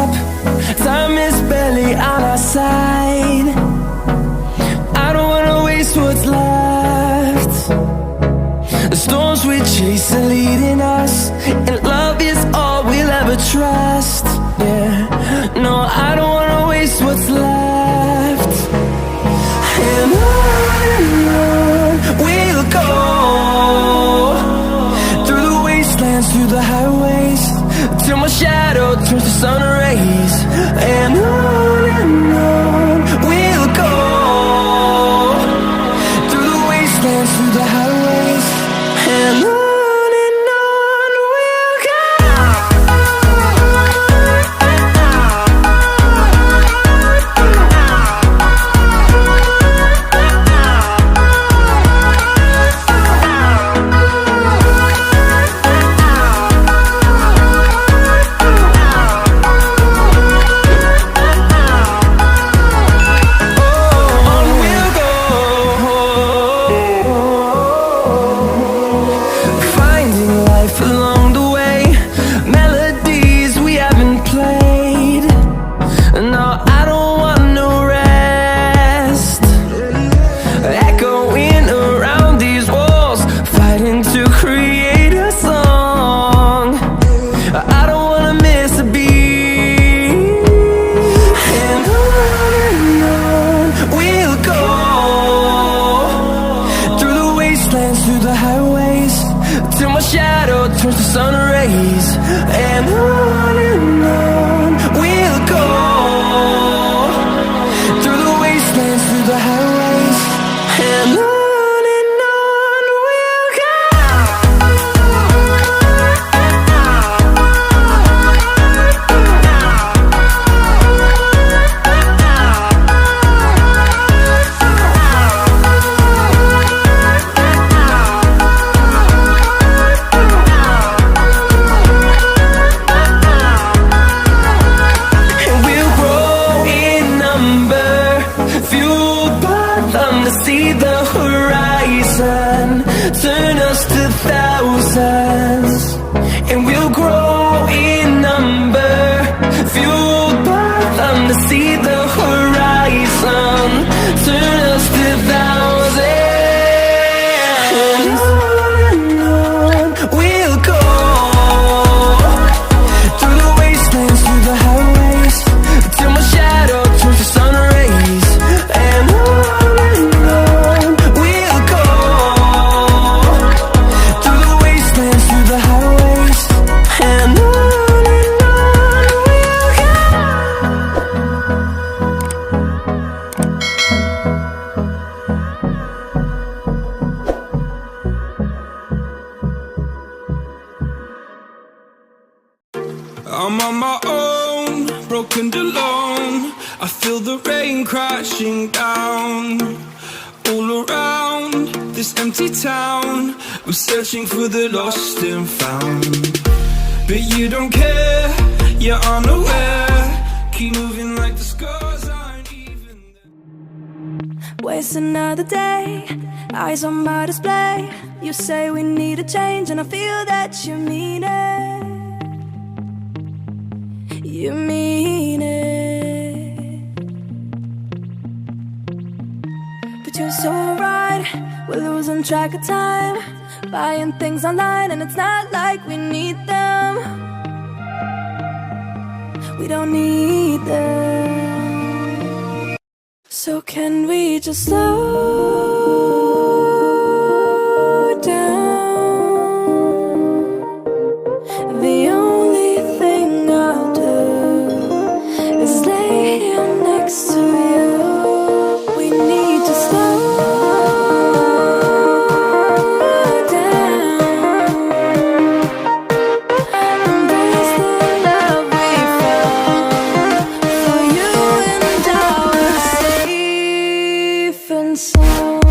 up, time is barely on our side. I don't wanna waste what's left. The storms we chase are leading us, and love is all we'll ever trust. Yeah, no, I don't wanna waste what's left. And on we'll go, through the wastelands, through the highways, till my shadow turns to sun rays. And on we'll go, through the wastelands, through the highways, and on we'll go. Through the highways, till my shadow turns to sun rays. And on we'll go, through the wastelands, through the highways, and on we'll go. See the horizon, turn us to thousands, and we'll grow in number, fueled by them. To see the horizon, turn us to thousands, and on we'll go, through the wastelands, through the highways, till my shadow turns to sun rays. And I'm on my own, broken and alone. I feel the rain crashing down all around this empty town. I'm searching for the lost and found, but you don't care, you're unaware. Keep moving like the scars aren't even there. Waste another day, eyes on my display. You say we need a change, and I feel that you mean it. You mean it. But you're so right, we're losing track of time, buying things online, and it's not like we need them. We don't need them. So can we just slow down? The only thing I'll do is lay here next to you. We need to slow down, embrace the love we found. For you and I are safe and sound.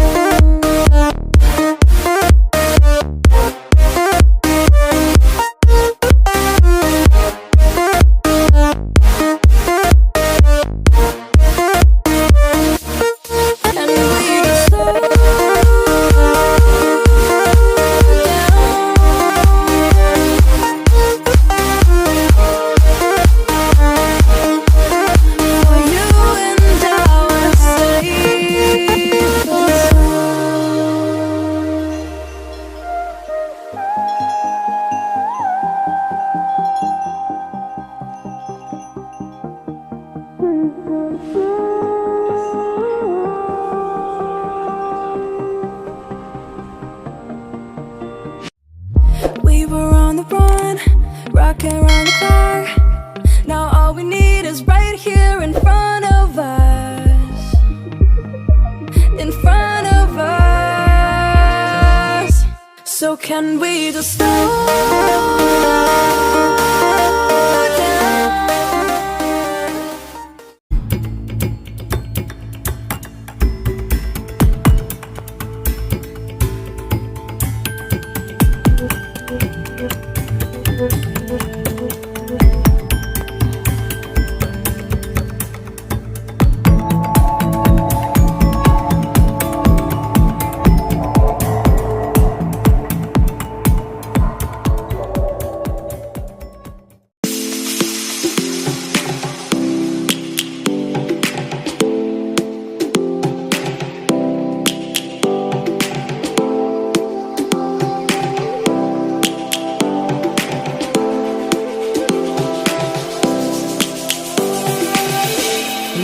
We were on the run, rocking around the clock. Now all we need is right here in front of us. In front of us. So can we just slow down?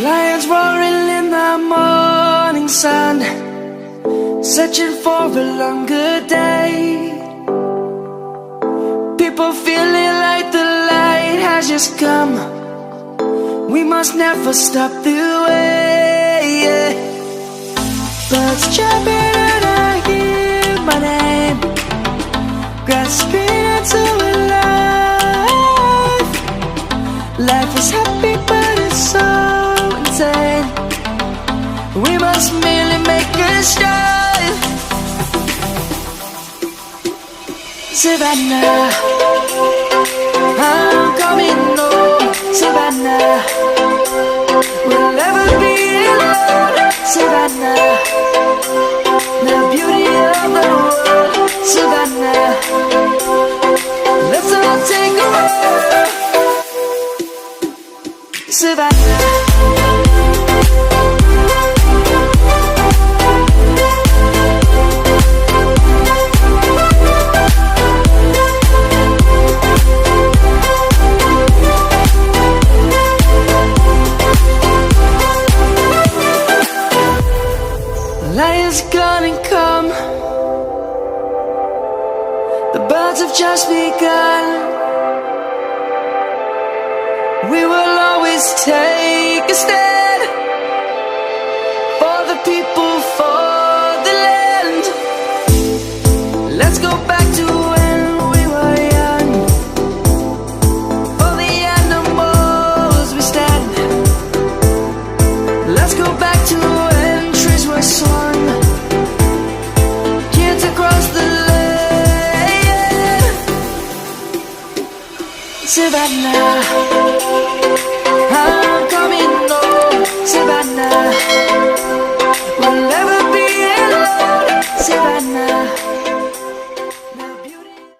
Lions roaring in the morning sun, searching for a longer day. People feeling like the light has just come. We must never stop the way. Birds chirping and I hear my name, grasping into a life. Life is happy but it's so insane. We must merely make a start. Savannah, I'm coming home. Savannah, we'll never be alone. Savannah, the beauty of the world. Savannah, let's all take a walk. Savannah. Lion's gonna come. The birds have just begun. We will always take a stand for the people, for the land. Let's go back to when we were young. For the animals we stand. Let's go back to when trees were swung, kids across the land. Savannah,